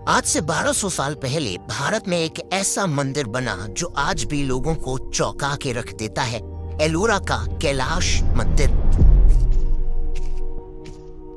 आज से 1200 साल पहले भारत में एक ऐसा मंदिर बना जो आज भी लोगों को चौंका के रख देता है। एलोरा का कैलाश मंदिर।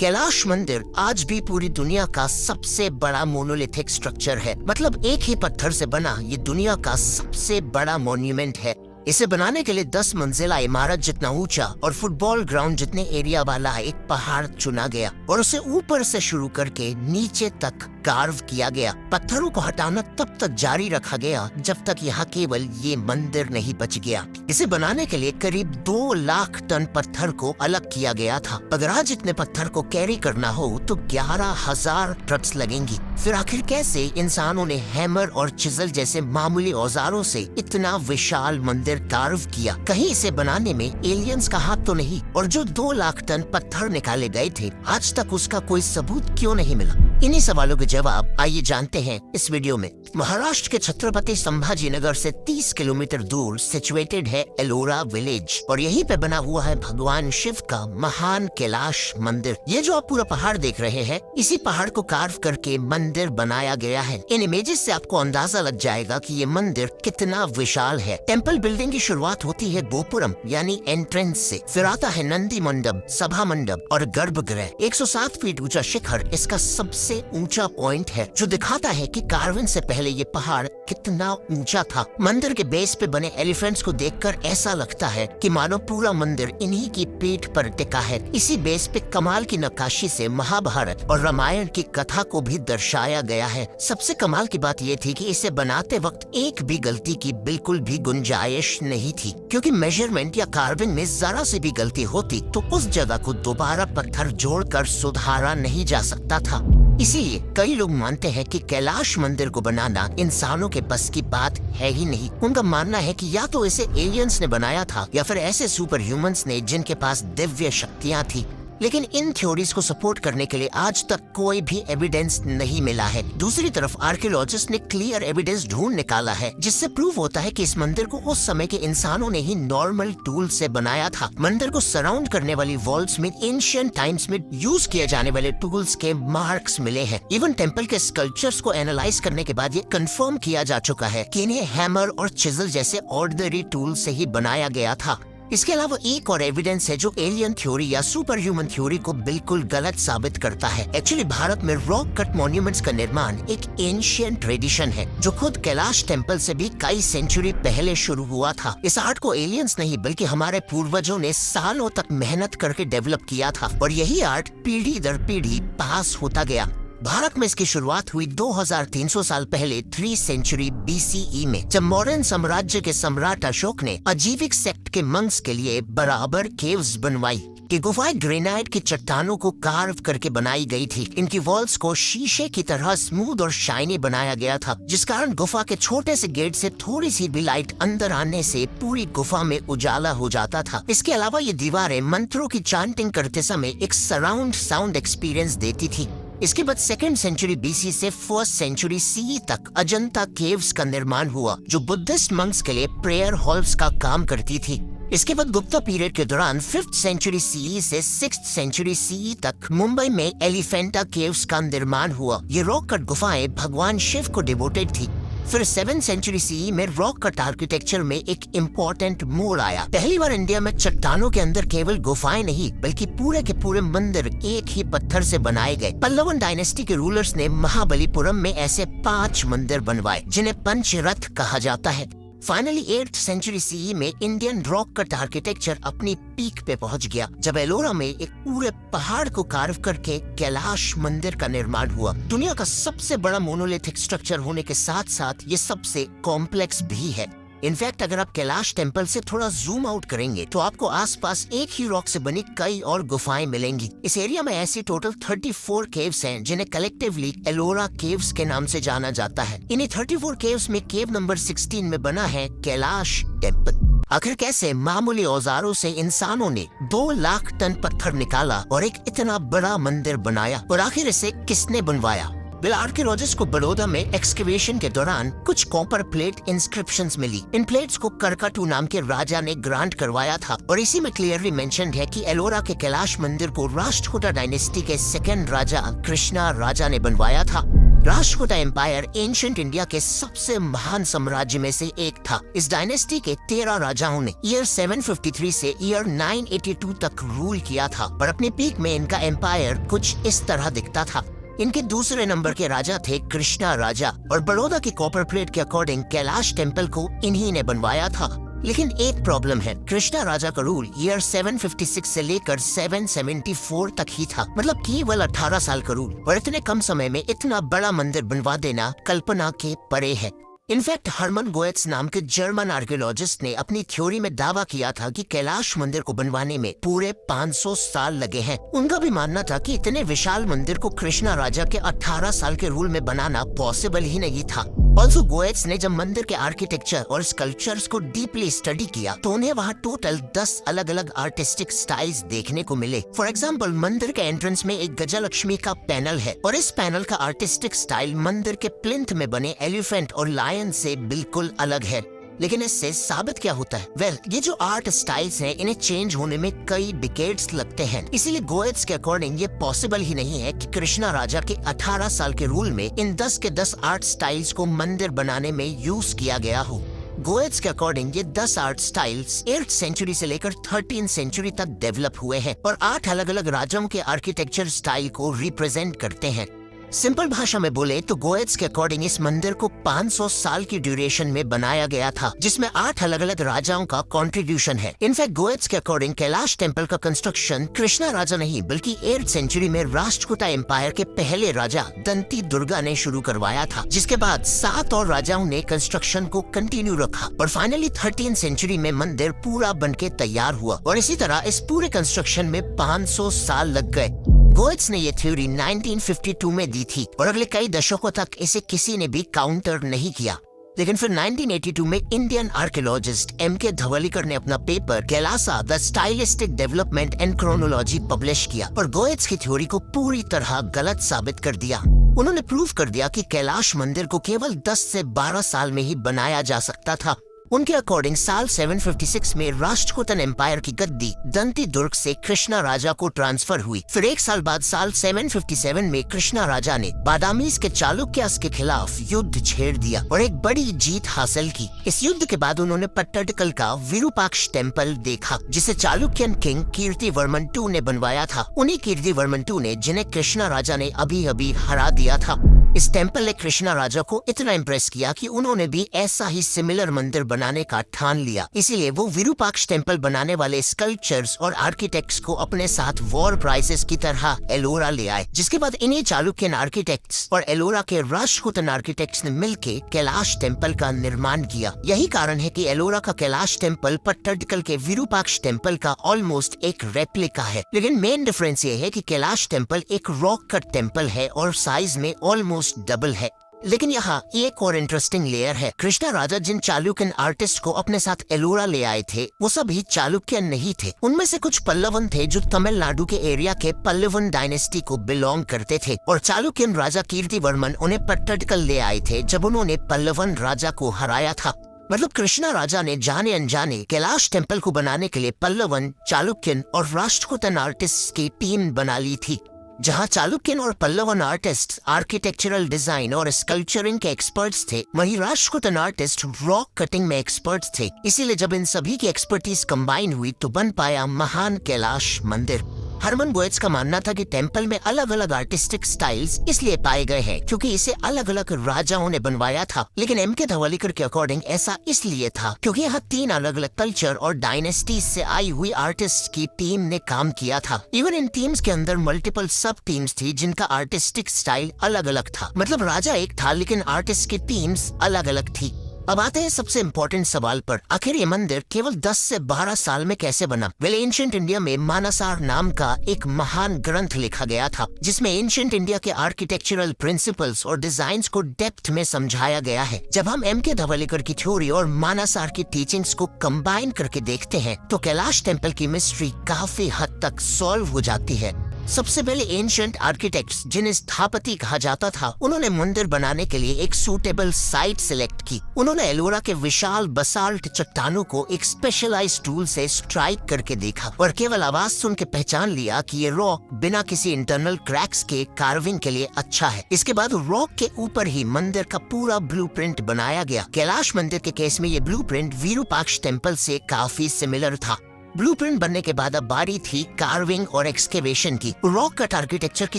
कैलाश मंदिर आज भी पूरी दुनिया का सबसे बड़ा मोनोलिथिक स्ट्रक्चर है। मतलब एक ही पत्थर से बना ये दुनिया का सबसे बड़ा मॉन्यूमेंट है। इसे बनाने के लिए 10 मंजिला इमारत जितना ऊंचा और फुटबॉल ग्राउंड जितने एरिया वाला एक पहाड़ चुना गया और उसे ऊपर से शुरू करके नीचे तक कार्व किया गया। पत्थरों को हटाना तब तक जारी रखा गया जब तक यहाँ केवल ये मंदिर नहीं बच गया। इसे बनाने के लिए करीब 2 लाख टन पत्थर को अलग किया गया था। अगर आज इतने पत्थर को कैरी करना हो तो 11,000 ट्रक्स लगेंगी। फिर आखिर कैसे इंसानों ने हैमर और चिजल जैसे मामूली औजारों से इतना विशाल मंदिर कार्व किया? कहीं इसे बनाने में एलियंस का हाथ तो नहीं? और जो 2 लाख टन पत्थर निकाले गए थे, आज तक उसका कोई सबूत क्यों नहीं मिला? इन्हीं सवालों के जवाब आइए जानते हैं इस वीडियो में। महाराष्ट्र के छत्रपति संभाजी नगर से 30 किलोमीटर दूर सिचुएटेड है एलोरा विलेज और यहीं पे बना हुआ है भगवान शिव का महान कैलाश मंदिर। ये जो आप पूरा पहाड़ देख रहे हैं, इसी पहाड़ को कार्व करके मंदिर बनाया गया है। इन इमेजेस से आपको अंदाजा लग जाएगा कि ये मंदिर कितना विशाल है। टेम्पल बिल्डिंग की शुरुआत होती है गोपुरम यानी एंट्रेंस से, फिर आता है नंदी मंडप, सभा मंडप और गर्भगृह। 107 फीट ऊंचा शिखर इसका सबसे ऊंचा पॉइंट है जो दिखाता है कि कार्विंग से पहले ये पहाड़ कितना ऊंचा था। मंदिर के बेस पे बने एलिफेंट्स को देखकर ऐसा लगता है कि मानो पूरा मंदिर इन्हीं की पीठ पर टिका है। इसी बेस पे कमाल की नक्काशी से महाभारत और रामायण की कथा को भी दर्शाया गया है। सबसे कमाल की बात ये थी कि इसे बनाते वक्त एक भी गलती की बिल्कुल भी गुंजाइश नहीं थी, क्योंकि मेजरमेंट या कार्विंग में जरा सी भी गलती होती तो उस जगह को दोबारा पत्थर जोड़कर सुधारा नहीं जा सकता था। इसीलिए कई लोग मानते हैं कि कैलाश मंदिर को बनाना इंसानों के बस की बात है ही नहीं। उनका मानना है कि या तो इसे एलियंस ने बनाया था या फिर ऐसे सुपर ह्यूमंस ने जिनके पास दिव्य शक्तियां थी। लेकिन इन थ्योरीज को सपोर्ट करने के लिए आज तक कोई भी एविडेंस नहीं मिला है। दूसरी तरफ आर्कियोलॉजिस्ट ने क्लियर एविडेंस ढूंढ निकाला है जिससे प्रूव होता है कि इस मंदिर को उस समय के इंसानों ने ही नॉर्मल टूल से बनाया था। मंदिर को सराउंड करने वाली वॉल्स में एंशिएंट टाइम्स में यूज किए जाने वाले टूल्स के मार्क्स मिले हैं। इवन टेम्पल के स्कल्पचर्स को एनालाइज करने के बाद ये कंफर्म किया जा चुका है कि इन्हें हैमर और चिजल जैसे ऑर्डिनरी टूल से ही बनाया गया था। इसके अलावा एक और एविडेंस है जो एलियन थ्योरी या सुपर ह्यूमन थ्योरी को बिल्कुल गलत साबित करता है। एक्चुअली भारत में रॉक कट मॉन्यूमेंट्स का निर्माण एक एंशिएंट ट्रेडिशन है जो खुद कैलाश टेम्पल से भी कई सेंचुरी पहले शुरू हुआ था। इस आर्ट को एलियंस नहीं बल्कि हमारे पूर्वजों ने सालों तक मेहनत करके डेवलप किया था और यही आर्ट पीढ़ी दर पीढ़ी पास होता गया। भारत में इसकी शुरुआत हुई 2300 साल पहले 3 सेंचुरी BCE में, जब मौर्यन साम्राज्य के सम्राट अशोक ने अजीविक सेक्ट के मंक्स के लिए बराबर केव्स बनवाई। कि गुफाएं ग्रेनाइट की चट्टानों को कार्व करके बनाई गई थी। इनकी वॉल्स को शीशे की तरह स्मूथ और शाइनी बनाया गया था, जिस कारण गुफा के छोटे से गेट से थोड़ी सी भी लाइट अंदर आने से पूरी गुफा में उजाला हो जाता था। इसके अलावा ये दीवारें मंत्रों की चांटिंग करते समय एक सराउंड साउंड एक्सपीरियंस देती थी। इसके बाद 2nd सेंचुरी BC से 1st सेंचुरी CE तक अजंता केव्स का निर्माण हुआ जो बुद्धिस्ट मंक्स के लिए प्रेयर हॉल्स का काम करती थी। इसके बाद गुप्ता पीरियड के दौरान 5th सेंचुरी CE से 6th सेंचुरी CE तक मुंबई में एलिफेंटा केव्स का निर्माण हुआ। ये रॉक कट गुफाएं भगवान शिव को डिवोटेड थी। फिर 7th सेंचुरी CE में रॉक कट आर्किटेक्चर में एक इम्पोर्टेंट मोड़ आया। पहली बार इंडिया में चट्टानों के अंदर केवल गुफाएं नहीं बल्कि पूरे के पूरे मंदिर एक ही पत्थर से बनाए गए। पल्लवन डायनेस्टी के रूलर्स ने महाबलीपुरम में ऐसे 5 मंदिर बनवाए जिन्हें पंचरथ कहा जाता है। फाइनली 8th सेंचुरी CE में इंडियन रॉक कट आर्किटेक्चर अपनी पीक पे पहुंच गया जब एलोरा में एक पूरे पहाड़ को कार्व करके कैलाश मंदिर का निर्माण हुआ। दुनिया का सबसे बड़ा मोनोलिथिक स्ट्रक्चर होने के साथ साथ ये सबसे कॉम्प्लेक्स भी है। इनफैक्ट अगर आप कैलाश टेम्पल से थोड़ा जूम आउट करेंगे तो आपको आसपास एक ही रॉक से बनी कई और गुफाएं मिलेंगी। इस एरिया में ऐसी टोटल 34 केव्स हैं जिन्हें कलेक्टिवली एलोरा केव्स के नाम से जाना जाता है। इन्हीं 34 केव्स में केव नंबर 16 में बना है कैलाश टेम्पल। आखिर कैसे मामूली औजारों से इंसानों ने 2 लाख टन पत्थर निकाला और एक इतना बड़ा मंदिर बनाया, और आखिर इसे किसने बनवाया? आर्कियोलॉजिस्ट को बड़ौदा में एक्सकवेशन के दौरान कुछ कॉपर प्लेट इंस्क्रिप्शंस मिली। इन प्लेट्स को करकाटू नाम के राजा ने ग्रांट करवाया था और इसी में क्लियरली मेंशन्ड है कि एलोरा के कैलाश मंदिर को राष्ट्रकूटा डायनेस्टी के 2nd राजा कृष्णा राजा ने बनवाया था। राष्ट्रकूटा एम्पायर एंशिएंट इंडिया के सबसे महान साम्राज्य में से एक था। इस डायनेस्टी के 13 राजाओं ने ईयर 753 से ईयर 982 तक रूल किया था, पर अपने पीक में इनका एम्पायर कुछ इस तरह दिखता था। इनके दूसरे नंबर के राजा थे कृष्णा राजा, और बड़ौदा के कॉपर प्लेट के अकॉर्डिंग कैलाश टेम्पल को इन्हीं ने बनवाया था। लेकिन एक प्रॉब्लम है, कृष्णा राजा का रूल ईयर 756 से लेकर 774 तक ही था, मतलब केवल 18 साल का रूल, और इतने कम समय में इतना बड़ा मंदिर बनवा देना कल्पना के परे है। इनफैक्ट हरमन गोएट्स नाम के जर्मन आर्कियोलॉजिस्ट ने अपनी थ्योरी में दावा किया था कि कैलाश मंदिर को बनवाने में पूरे 500 साल लगे हैं। उनका भी मानना था कि इतने विशाल मंदिर को कृष्णा राजा के 18 साल के रूल में बनाना पॉसिबल ही नहीं था। ऑल्सो गोएट्स ने जब मंदिर के आर्किटेक्चर और स्कल्पचर्स को डीपली स्टडी किया तो उन्हें वहाँ टोटल 10 अलग अलग आर्टिस्टिक स्टाइल्स देखने को मिले। फॉर एग्जाम्पल, मंदिर के एंट्रेंस में एक गजलक्ष्मी का पैनल है, और इस पैनल का आर्टिस्टिक स्टाइल मंदिर के प्लिंथ में बने एलिफेंट और लायन से बिल्कुल अलग है। लेकिन इससे साबित क्या होता है? वेल, ये जो आर्ट स्टाइल्स हैं, इन्हें चेंज होने में कई डिकेड्स लगते हैं। इसीलिए गोएट्स के अकॉर्डिंग ये पॉसिबल ही नहीं है कि कृष्णा राजा के 18 साल के रूल में इन 10 के 10 आर्ट स्टाइल्स को मंदिर बनाने में यूज किया गया हो। गोएट्स के अकॉर्डिंग ये 10 आर्ट स्टाइल्स 8th सेंचुरी से लेकर 13th सेंचुरी तक डेवलप हुए हैं और 8 अलग अलग राजाओं के आर्किटेक्चर स्टाइल को रिप्रेजेंट करते हैं। सिंपल भाषा में बोले तो गोएट्स के अकॉर्डिंग इस मंदिर को 500 साल की ड्यूरेशन में बनाया गया था, जिसमें 8 अलग अलग राजाओं का कंट्रीब्यूशन है। इनफैक्ट गोएट्स के अकॉर्डिंग कैलाश टेम्पल का कंस्ट्रक्शन कृष्णा राजा नहीं बल्कि 8th सेंचुरी में राष्ट्रकूटा एम्पायर के पहले राजा दंती दुर्गा ने शुरू करवाया था, जिसके बाद 7 और राजाओं ने कंस्ट्रक्शन को कंटिन्यू रखा और फाइनली 13th सेंचुरी में मंदिर पूरा बनके तैयार हुआ। और इसी तरह इस पूरे कंस्ट्रक्शन में 500 साल लग गए। गोएट्स ने ये थ्योरी 1952 में दी थी और अगले कई दशकों तक इसे किसी ने भी काउंटर नहीं किया। लेकिन फिर 1982 में इंडियन आर्कियोलॉजिस्ट M.K. धवलीकर ने अपना paper Kailasa the stylistic development and chronology publish किया और गोएट्स की थ्योरी को पूरी तरह गलत साबित कर दिया। उन्होंने प्रूव कर दिया कि कैलाश मंदिर को केवल 10 से 12 साल में ही बनाया जा सकता था। उनके अकॉर्डिंग साल 756 में राष्ट्रकूटन एम्पायर की गद्दी दंती दुर्ग से कृष्णा राजा को ट्रांसफर हुई। फिर एक साल बाद साल 757 में कृष्णा राजा ने बादामीज के चालुक्यास के खिलाफ युद्ध छेड़ दिया और एक बड़ी जीत हासिल की। इस युद्ध के बाद उन्होंने पट्टडकल का विरूपाक्ष टेम्पल देखा, जिसे चालुक्यन किंग कीर्तिवर्मन II ने बनवाया था। उन्हीं कीर्तिवर्मन II ने जिन्हें कृष्णा राजा ने अभी अभी हरा दिया था। इस टेम्पल ने कृष्णा राजा को इतना इम्प्रेस किया कि उन्होंने भी ऐसा ही सिमिलर मंदिर बनाने का ठान लिया। इसीलिए वो विरूपाक्ष टेम्पल बनाने वाले स्कल्पचर्स और आर्किटेक्ट्स को अपने साथ वॉर प्राइजेस की तरह एलोरा ले आए, जिसके बाद इन्हीं चालुक्यन आर्किटेक्ट्स और एलोरा के राष्ट्रकूटन आर्किटेक्ट्स ने मिलकर कैलाश टेम्पल का निर्माण किया। यही कारण है कि एलोरा का कैलाश टेम्पल पट्टडकल के विरूपाक्ष टेम्पल का ऑलमोस्ट एक रेप्लिका है। लेकिन मेन डिफरेंस ये है कि कैलाश टेम्पल एक रॉक कट टेम्पल है और साइज में ऑलमोस्ट डबल है। लेकिन यहाँ एक और इंटरेस्टिंग लेयर है। कृष्णा राजा जिन चालुक्यन आर्टिस्ट को अपने साथ एलोरा ले आए थे वो सभी चालुक्यन नहीं थे। उनमें से कुछ पल्लवन थे जो तमिलनाडु के एरिया के पल्लवन डायनेस्टी को बिलोंग करते थे और चालुक्यन राजा कीर्तिवर्मन उन्हें पट्टडकल ले आए थे जब उन्होंने पल्लवन राजा को हराया था। मतलब कृष्णा राजा ने जाने अनजाने कैलाश टेम्पल को बनाने के लिए पल्लवन, चालुक्यन और राष्ट्रकूटन आर्टिस्ट की टीम बना ली थी। जहां चालुक्यन और पल्लवन आर्टिस्ट आर्किटेक्चरल डिजाइन और स्कल्पचरिंग के एक्सपर्ट्स थे, वहीं राष्ट्रकूटन आर्टिस्ट रॉक कटिंग में एक्सपर्ट्स थे। इसीलिए जब इन सभी की एक्सपर्टीज कंबाइन हुई तो बन पाया महान कैलाश मंदिर। हरमन गोएट्स का मानना था कि टेम्पल में अलग अलग आर्टिस्टिक स्टाइल्स इसलिए पाए गए हैं क्योंकि इसे अलग अलग राजाओं ने बनवाया था। लेकिन M.K. धवलीकर के अकॉर्डिंग ऐसा इसलिए था क्योंकि यहाँ 3 अलग अलग कल्चर और डायनेस्टीज से आई हुई आर्टिस्ट की टीम ने काम किया था। इवन इन टीम्स के अंदर मल्टीपल सब टीम्स थी जिनका आर्टिस्टिक स्टाइल अलग अलग था। मतलब राजा एक था लेकिन आर्टिस्ट की टीम्स अलग अलग थी। अब आते हैं सबसे इम्पोर्टेंट सवाल पर, आखिर ये मंदिर केवल 10 से 12 साल में कैसे बना? वेल, एंशिएंट इंडिया में मानसार नाम का एक महान ग्रंथ लिखा गया था जिसमें एंशिएंट इंडिया के आर्किटेक्चरल प्रिंसिपल्स और डिजाइन्स को डेप्थ में समझाया गया है। जब हम M.K. धवलीकर की थ्योरी और मानसार की टीचिंग्स को कंबाइन करके देखते हैं तो कैलाश टेम्पल की मिस्ट्री काफी हद तक सॉल्व हो जाती है। सबसे पहले एंशिएंट आर्किटेक्ट्स, जिन्हें स्थापति कहा जाता था, उन्होंने मंदिर बनाने के लिए एक सूटेबल साइट सिलेक्ट की। उन्होंने एलोरा के विशाल बसाल्ट चट्टानों को एक स्पेशलाइज्ड टूल से स्ट्राइक करके देखा और केवल आवाज सुन के पहचान लिया कि ये रॉक बिना किसी इंटरनल क्रैक्स के कार्विंग के लिए अच्छा है। इसके बाद रॉक के ऊपर ही मंदिर का पूरा ब्लूप्रिंट बनाया गया। कैलाश मंदिर के केस में ये ब्लूप्रिंट विरूपाक्ष टेम्पल से काफी सिमिलर था। ब्लूप्रिंट बनने के बाद अब बारी थी कार्विंग और एक्सकेवेशन की। रॉक कट आर्किटेक्चर की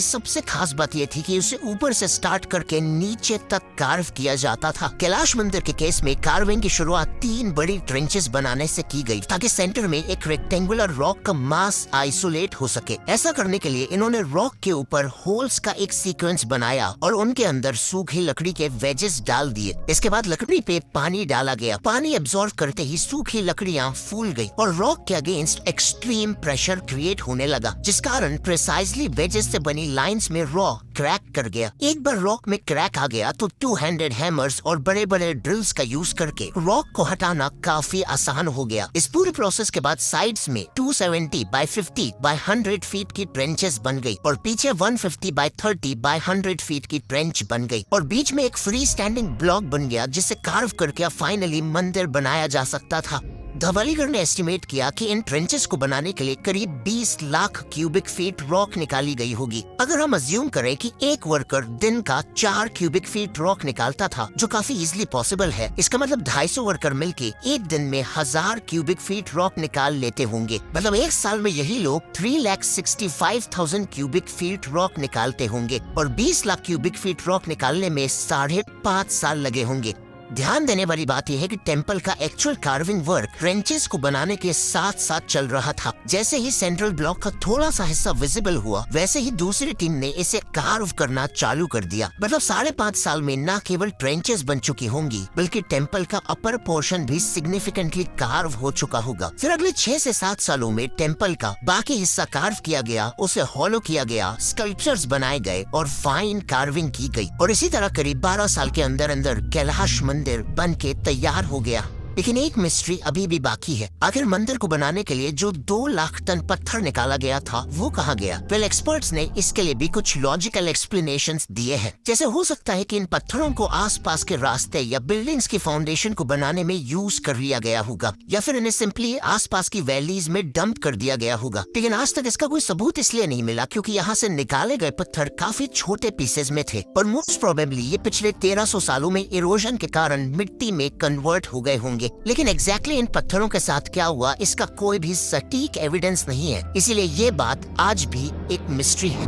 सबसे खास बात यह थी कि उसे ऊपर से स्टार्ट करके नीचे तक कार्व किया जाता था। कैलाश मंदिर के केस में कार्विंग की शुरुआत 3 बड़ी ट्रेंचेस बनाने से की गई ताकि सेंटर में एक रेक्टेंगुलर रॉक का मास आइसोलेट हो सके। ऐसा करने के लिए इन्होंने रॉक के ऊपर होल्स का एक सीक्वेंस बनाया और उनके अंदर सूखी लकड़ी के वेजेस डाल दिए। इसके बाद लकड़ी पे पानी डाला गया। पानी एब्जॉर्ब करते ही सूखी लकड़ियां फूल गई और रॉक के अगेंस्ट एक्सट्रीम प्रेशर क्रिएट होने लगा, जिस कारण प्रिसाइजली वेजेस से बनी लाइंस में रॉक क्रैक कर गया। एक बार रॉक में क्रैक आ गया तो 2 हैंडेड हैमर्स और बड़े बड़े ड्रिल्स का यूज करके रॉक को हटाना काफी आसान हो गया। इस पूरे प्रोसेस के बाद साइड्स में 270 बाय 50 बाय 100 फीट की ट्रेंचेस बन गई और पीछे 150 बाय 30 बाय 100 फीट की ट्रेंच बन गई और बीच में एक फ्री स्टैंडिंग ब्लॉक बन गया जिसे कार्व करके फाइनली मंदिर बनाया जा सकता था। धवलीकर ने एस्टिमेट किया कि इन ट्रेंचेस को बनाने के लिए करीब 20 लाख क्यूबिक फीट रॉक निकाली गई होगी। अगर हम अज्यूम करें कि एक वर्कर दिन का 4 क्यूबिक फीट रॉक निकालता था, जो काफी इजीली पॉसिबल है, इसका मतलब 250 वर्कर मिलके एक दिन में 1000 क्यूबिक फीट रॉक निकाल लेते होंगे। मतलब एक साल में यही लोग 3,65,000 क्यूबिक फीट रॉक निकालते होंगे और 20 लाख क्यूबिक फीट रॉक निकालने में 5.5 साल लगे होंगे। ध्यान देने वाली बात यह है कि टेम्पल का एक्चुअल कार्विंग वर्क ट्रेंचेस को बनाने के साथ साथ चल रहा था। जैसे ही सेंट्रल ब्लॉक का थोड़ा सा हिस्सा विजिबल हुआ, वैसे ही दूसरी टीम ने इसे कार्व करना चालू कर दिया। मतलब 5.5 साल में न केवल ट्रेंचेस बन चुकी होंगी, बल्कि टेम्पल का अपर पोर्शन भी सिग्निफिकेंटली कार्व हो चुका होगा। फिर अगले 6 से 7 सालों में टेम्पल का बाकी हिस्सा कार्व किया गया, उसे हॉलो किया गया, स्कल्पचर्स बनाए गए और फाइन कार्विंग की गई और इसी तरह करीब 12 साल के अंदर अंदर कैलाश मंदिर बन के तैयार हो गया। लेकिन एक मिस्ट्री अभी भी बाकी है। आखिर मंदिर को बनाने के लिए जो 2 लाख टन पत्थर निकाला गया था, वो कहाँ गया? वेल, एक्सपर्ट्स ने इसके लिए भी कुछ लॉजिकल एक्सप्लेनेशंस दिए हैं। जैसे हो सकता है कि इन पत्थरों को आसपास के रास्ते या बिल्डिंग्स की फाउंडेशन को बनाने में यूज कर लिया गया होगा, या फिर इन्हें सिंपली आसपास की वैलीज में डंप कर दिया गया होगा। लेकिन आज तक इसका कोई सबूत इसलिए नहीं मिला क्योंकि यहाँ से निकाले गए पत्थर काफी छोटे पीसेज में थे और मोस्ट प्रोबेबली ये पिछले 1300 सालों में इरोजन के कारण मिट्टी में कन्वर्ट हो गए होंगे। लेकिन एग्जैक्टली इन पत्थरों के साथ क्या हुआ, इसका कोई भी सटीक एविडेंस नहीं है, इसीलिए ये बात आज भी एक मिस्ट्री है।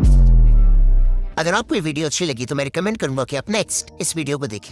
अगर आपको ये वीडियो अच्छी लगी तो मैं रिकमेंड करूंगा कि आप नेक्स्ट इस वीडियो को देखें।